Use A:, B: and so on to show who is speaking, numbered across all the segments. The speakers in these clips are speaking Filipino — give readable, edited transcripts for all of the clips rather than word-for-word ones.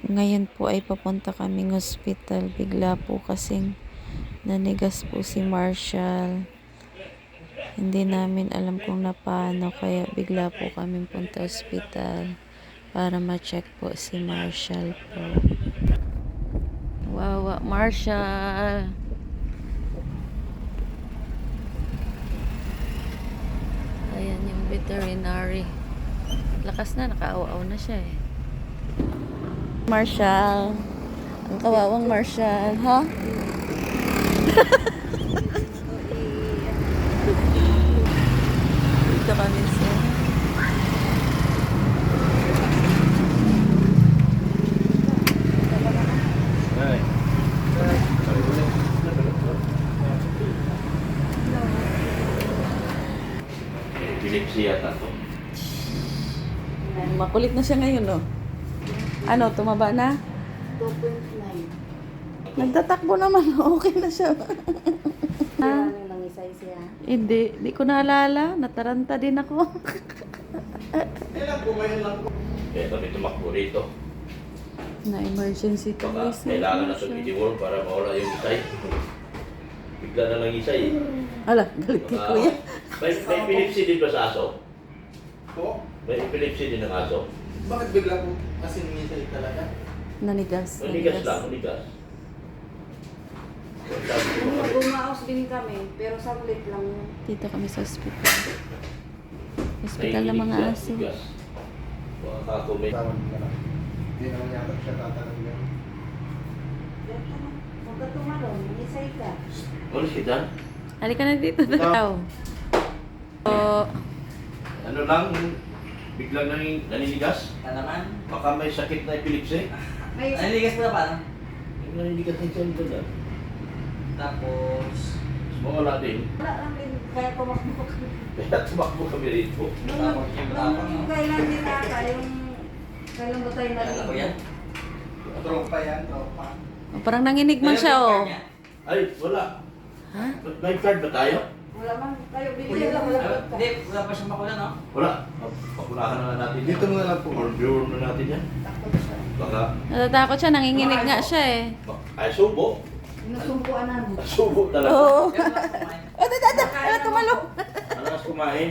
A: Ngayon po ay papunta kaming hospital. Bigla po kasing nanigas po si Marshall. Hindi namin alam kung napano, kaya bigla po kaming punta hospital para ma-check po si Marshall po. Wawa, Marshall! Ayan yung veterinary. Lakas na, nakaawa-aw na siya eh. Marshall. Ang kawawang Marshall, ha? Dito kami sa...
B: Epilepsy yata to.
A: Makulit na siya ngayon, no? Ano, tumaba na?
C: 2.9.
A: Nagtatakbo naman, okay na siya. Ha?
C: Ano lang isay siya?
A: Hindi, di ko naalala. Nataranta din ako.
B: Kaya kami tumakbo rito.
A: Na emergency
B: Baka
A: tuloy
B: kailangan na ito i-work para mawala yung isay. Bigla na lang isay.
A: Ala, galit kay kuya.
B: May epilepsy din ba sa aso?
D: Po?
B: May epilepsy din ng aso?
D: Bakit bigla po kasi minsan talaga?
A: Nanigas.
B: Manigas lang, manigas.
C: Bumaos din kami, pero saglit lang yun.
A: Dito kami sa hospital. Hospital ng mga aso.
B: Baka ako may...
D: Tawag ka lang. Hindi naman yata siya tatanong yan.
C: Huwag ka tumalon, isay ka.
B: Ulit kita?
A: Halika na dito daw. So,
B: Ano lang, biglang naninigas?
E: Ano naman?
B: Baka may sakit na epilepsy?
C: May
E: Naligas mo na paano?
B: Yung naninigas ng isang ito na.
E: Tapos,
B: Mawala din.
C: wala lang din, kaya tumakbo kami.
B: Kaya tumakbo kami rito.
C: Nung kailan din ata, yung kailan ba tayo
E: ano ko yan?
D: Tropa yan, tropa.
A: parang nanginig man siya, oh.
B: Ay, wala.
A: Ha?
B: May card ba tayo?
C: Wala man, tayo bigyan lang, wala ka.
E: Hindi, wala pa siyang makula, no?
B: Wala. Pakunahan na lang natin.
D: Dito mo na lang po.
B: Review na natin yan.
C: Takot siya.
B: Baka,
A: Natatakot siya, nanginginig nga siya eh.
B: ay subo.
C: Inusumpuan namin.
B: Subo talaga.
A: Oo.
E: Pero wala pa kumain.
A: Ano, tumalong.
B: Malakas kumain.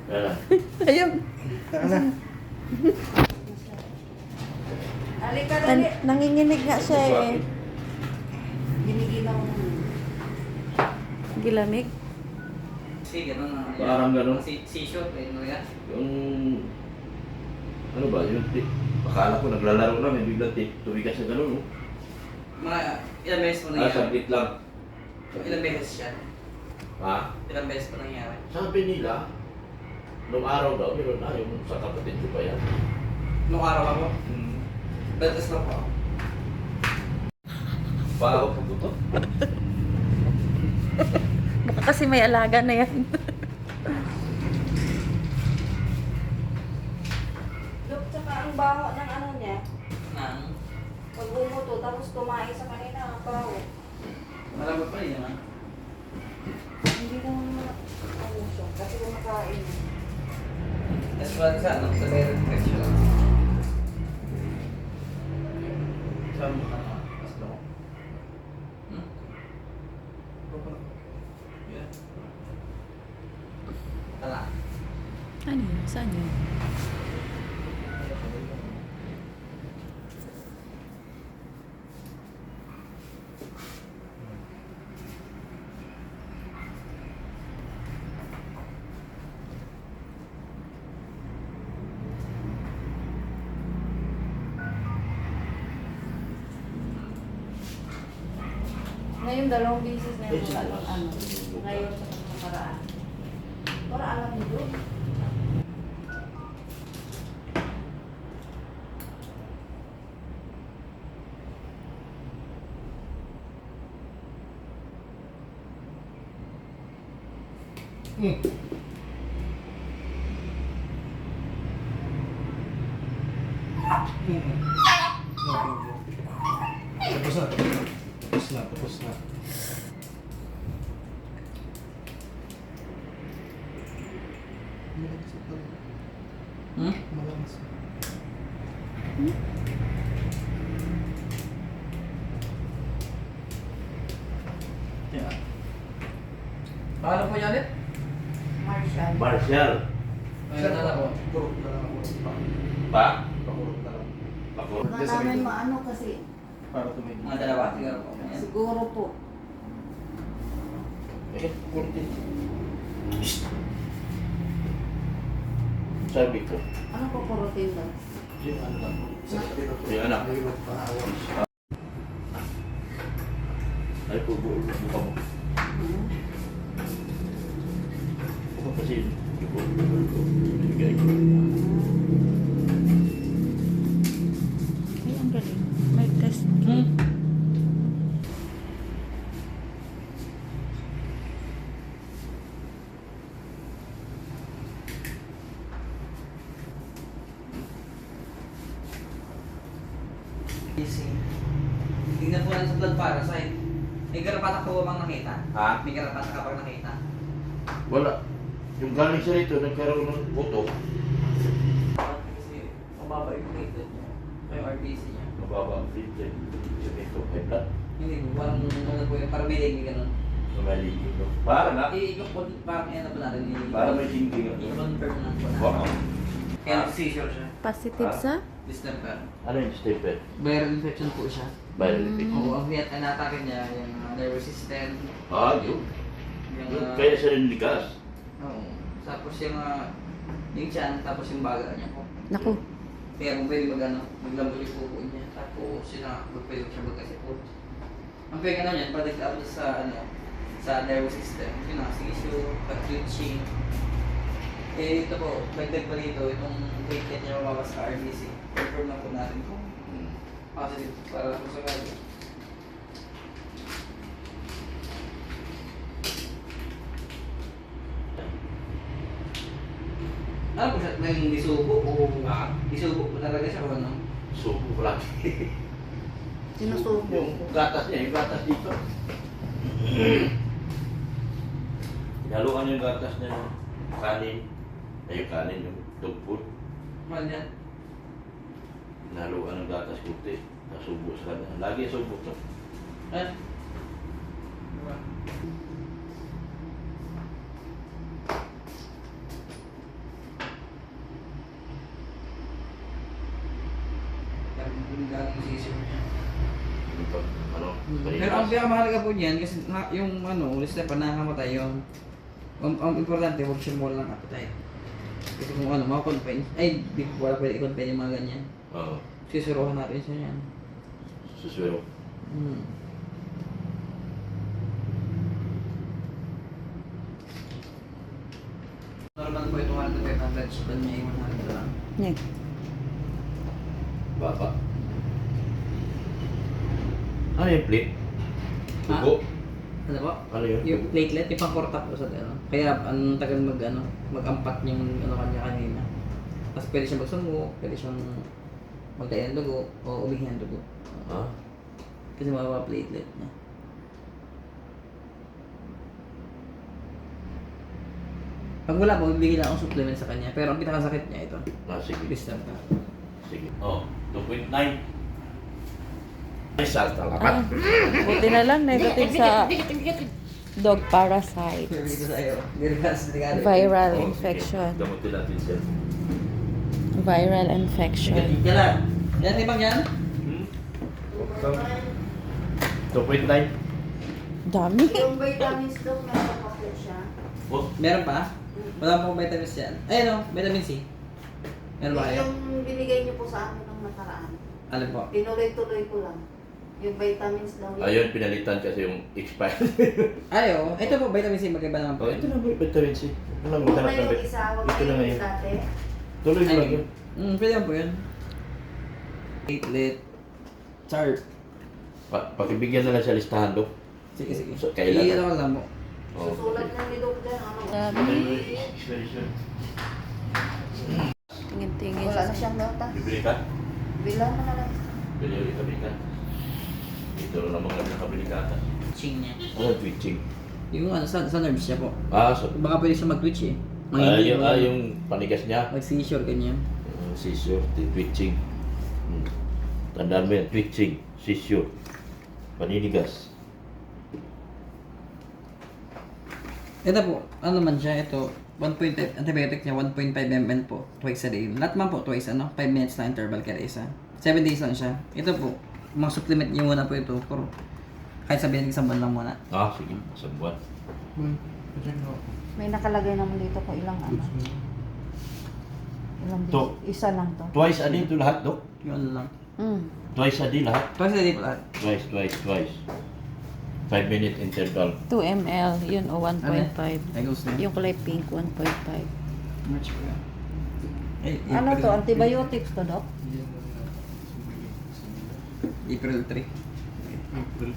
B: Yan.
A: Ayun.
C: Halika dali.
A: Nanginginig nga siya eh.
C: Giniginaw namin.
A: Gilamig.
E: Kasi gano'n na.
B: Parang gano'n.
E: Seashore, eh, no yan?
B: Yung, ano ba, yung, akala ko naglalaro na, may biglang tumigas na gano'n.
E: Mga ilang beses mo nangyari?
B: Saglit lang.
E: Ilang beses siya?
B: Ha?
E: Ilang beses mo nangyari?
B: Sabi nila, nung araw daw, meron na yung sa kapatid ko pa yan.
E: Nung araw ako?
B: Hmm.
E: Betes lang po ako.
B: Baka ako puputo.
A: Baka kasi may alaga na yan.
C: Look, tsaka ang baho ng ano niya,
E: Nang,
C: pag umuto, tapos tumae sa kanina, ang baho.
E: malambot pa rin yan, ha?
C: Hindi naman ano siya, kasi kumakain.
E: Tapos wala sa ano, sa meron kasi siya. Saan mo ka na? Mas lang ako. Hmm? Yeah. Tala.
A: Ano yun? Saan yun?
C: Ngayon, dalawang beses na yung ano, ngayon sa nakaraan. Para alam mo doon.
D: Tapos na. Tapos na, tapos na.
E: Hmm?
D: Malakas.
E: Yeah. Paano po yan ulit?
C: Marshall.
B: Marshall.
E: Ayun na ako.
D: Kurot na lang ako.
B: Pa?
D: Pakurot na lang.
B: Ako.
C: Baka namin maano kasi.
D: Para tumigil.
E: Mga dalawa, siguro po. Ayan.
C: Siguro po.
B: Eh, kurti. Sabi ko.
C: Ano po kurutin daw?
D: Yung ano lang.
B: Yung anak.
D: Yung paawan.
B: Ay, buka mo. Buka kasi. Bigay ko.
A: Ay, ang galing. May test.
E: Easy. Tingnan po natin sa blood parasite. May garapata ko bang nakita?
B: Ha?
E: May garapata ka bang nakita?
B: Wala. Yung galing siya rito, nagkaroon ng buto.
E: Kasi mababa yung platelet niya. May RBC niya.
B: Mababa ang fit. Sabi ko, high blood.
E: Hindi po, parang ano po yun, parang may leg, ganun.
B: Maligid ko. Para na.
E: Iikot po, parang yan na po natin.
B: Para may singking.
E: I-confirm na po natin.
B: Wow.
E: Kaya nag-seizure siya.
A: Positive sa?
E: Distemper.
B: Ano yung stepper?
E: Viral infection po siya.
B: Viral infection.
E: Oo, ang inatake niya, yung nervous system.
B: Ah, yun.
E: Yung,
B: Yun, kaya siya rin ligas.
E: oo. Tapos yung tiyan, tapos yung baga niya po.
A: Naku.
E: Kaya kung pwede maglambol yung pupo niya. Tapos pwede siya magkasipot. Ang pwede niyan, padagdaan sa sa nervous system. Yun ang seizure, pag-twitching. Eh ito po, dagdag pa dito, itong platelet niya mababa sa RBC. Confirm lang po natin kung positive para po sa kanya. Ano po siya? Naging disubo o disubo po talaga siya o ano?
B: Subo ko lang.
C: Sinusubo.
B: Yung gatas niya, yung gatas dito. Hinaluan yung gatas niya ng kanin. Ay, yung kanin, yung dog food.
E: Mahal yan.
B: Hinaluan ng gatas kuti. Nasubo sa kanya. Lagi subo to.
E: Eh? Diba? Yung galing sisip niya.
B: Yung pag, ano,
E: Pero ang pinakamahalaga po niyan, kasi yung ulis na pa nakakamatay yung ang importante, huwag siya mawala ng appetite. Kasi kung makakonfine, ay, di ko wala pwede i-confine yung mga ganyan.
B: Oo.
E: Sisuruhan natin siya yan.
B: Suswero.
E: Normal po ito 100 so then may 100 lang.
A: Yeah.
B: Baba. Ano yung plate? Dugo?
E: Ano po?
B: Ano yun?
E: Yung platelet, yung pang-porta po sa kaya ang tagal mag-ampat yung kanya kanina. Tapos pwede siyang magsungo, pwede siyang magtayo ng dugo o umihin ng dugo.
B: Ha?
E: Kasi mababa platelet niya. Pag wala po, bibigyan lang akong supplement sa kanya. Pero ang pinakasakit niya ito.
B: Ah, sige.
E: Distemper.
B: Sige. Oh, 2.9. Ay, salta
A: Ah,
B: lakat.
A: buti na lang negative sa dog parasite.
E: Sabi ko sa'yo, delikado.
A: Viral
B: Oh, sige.
A: infection.
B: Gamutin natin siya.
A: Viral infection.
E: Yan lang. Yan, timang yan.
B: 2.9.
A: Dami.
C: Yung vitamins daw, meron pa po siya.
B: Oh,
E: Meron pa? Wala pong vitamins yan. Ayun o, vitamin C. Meron ba kayo?
C: Yung binigay niyo po sa amin ng nakaraan.
E: Ano po?
C: Tinuloy-tuloy ko lang. Yung vitamins daw.
B: ayun, pinalitan kasi yung expired.
E: Ayo, ito po vitamin C magkaiba naman po.
B: Oh, ito na ba yung vitamin C? Ano lang,
C: Huwag
B: maghanap
C: na
B: ng
C: yung isa, huwag
B: Ito
C: na
B: na
C: yung
B: ngayon.
C: dati.
B: Tuloy mo lang yun.
E: Pwede lang po yun. Platelet. Chart.
B: Pakibigyan na lang siya listahan do.
E: Sige, sige.
B: So, kailan?
E: Iyan lang po.
B: Oh.
C: Susulat na ni Doc dyan, ano.
A: Dami.
B: Expedition.
A: Tingin-tingin.
C: Wala na siyang nota.
B: Bibili ka?
C: Bilang mo na lang.
B: Bili ulit kami ka. Dito na naman kami nakabili ka.
E: Ching niya.
B: Ano twitching?
E: Yung sa nerves niya po.
B: Ah, so,
E: Baka pwede siya mag-twitch eh. Mangingi,
B: yung panigas niya.
E: Mag-seizure, ganyan.
B: Seizure, twitching. Tandaan mo yan, twitching, seizure, paninigas.
E: Ito po, ano man siya, ito, 1.5, antibiotic niya, 1.5 ml po, twice a day. Lahat man po, twice, 5 minutes lang interval kada isa. 7 days lang siya. Ito po, mga supplement niyo muna po ito, pero kahit sabihin isang buwan lang muna.
B: Sige, isang buwan.
D: Check mo.
C: May nakalagay naman dito kung ilang ano. Ilang
B: To.
C: Isa lang to.
B: Twice a day ito lahat, Dok?
E: Yung ano lang.
B: Twice a day lahat?
E: Twice a day po lahat.
B: Twice. 5-minute interval.
A: 2 ml, yun o 1.5.
E: Ay, goes na.
A: Yung kulay pink, 1.5.
E: March po yan. Ay,
C: Ano to? Antibiotics to, Dok?
E: April 3.
D: April.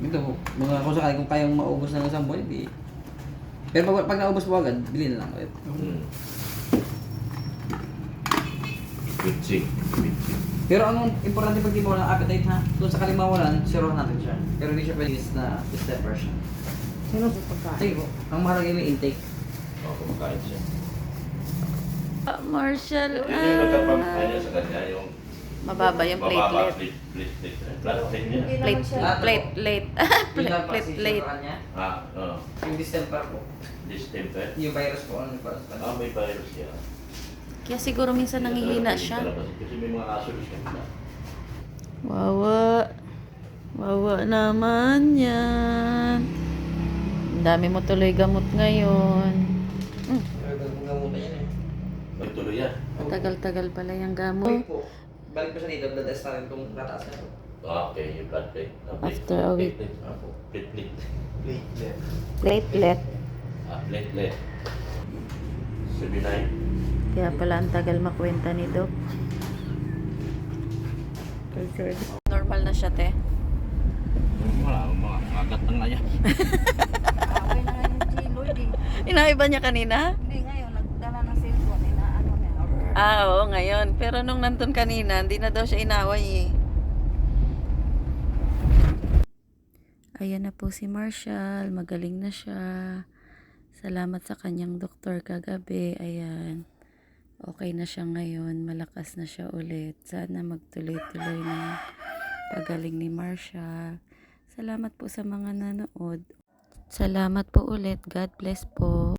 E: Ito po, mga kung sakali kung kayang maubos na ng isang buwan, hindi. Pero pag naubos po agad, bilhin na lang ulit.
B: Twitching.
E: Pero ang importante pag di mo walang appetite ha, kung sakaling mawalan, sirohan natin siya. Pero hindi siya pwede na step version.
C: Sino sa pagkain?
E: Sige po, ang mahalaga yung intake.
B: Kumakain siya.
A: Marshall,
B: Yung nagkapamahaya sa kanya, yung
A: mababa yung
B: mababa,
A: platelet.
B: platelet. Platelet niya.
C: Hindi naman siya.
A: Platelet. Platelet.
E: Kanya,
B: Oo.
E: yung distemper po.
B: Distemper.
E: Yung virus po, ano nagparas pa.
B: May virus siya.
A: Kaya siguro minsan nanghihina siya.
B: Kasi may mga aso siya.
A: Wawa. Wawa naman yan. Ang dami mo tuloy gamot ngayon.
E: Gamutan yan eh.
B: Magtuloy yan.
A: Tagal-tagal pala yung
E: Okay
A: gamot.
E: po, balik po sa dito, blood test natin kung tataas na po.
B: Okay, yung blood plate.
A: After a week.
B: Platelet.
D: Platelet.
A: Platelet.
B: Platelet. 79.
A: Kaya pala ang tagal makwenta ni Doc. Normal na siya, te.
B: Wala, mga agat na nga yan.
C: Okay na ngayon si Lloyd eh.
A: Inaiba niya kanina?
C: Hindi ngayon, nagdala ng cellphone. Inaano niya.
A: Oo, ngayon. Pero nung nandun kanina, hindi na daw siya inaway eh. Ayan na po si Marshall. Magaling na siya. Salamat sa kanyang doktor kagabi. Ayan. Okay na siya ngayon. Malakas na siya ulit. Sana magtuloy-tuloy ng pagaling ni Marshall. Salamat po sa mga nanood. Salamat po ulit. God bless po.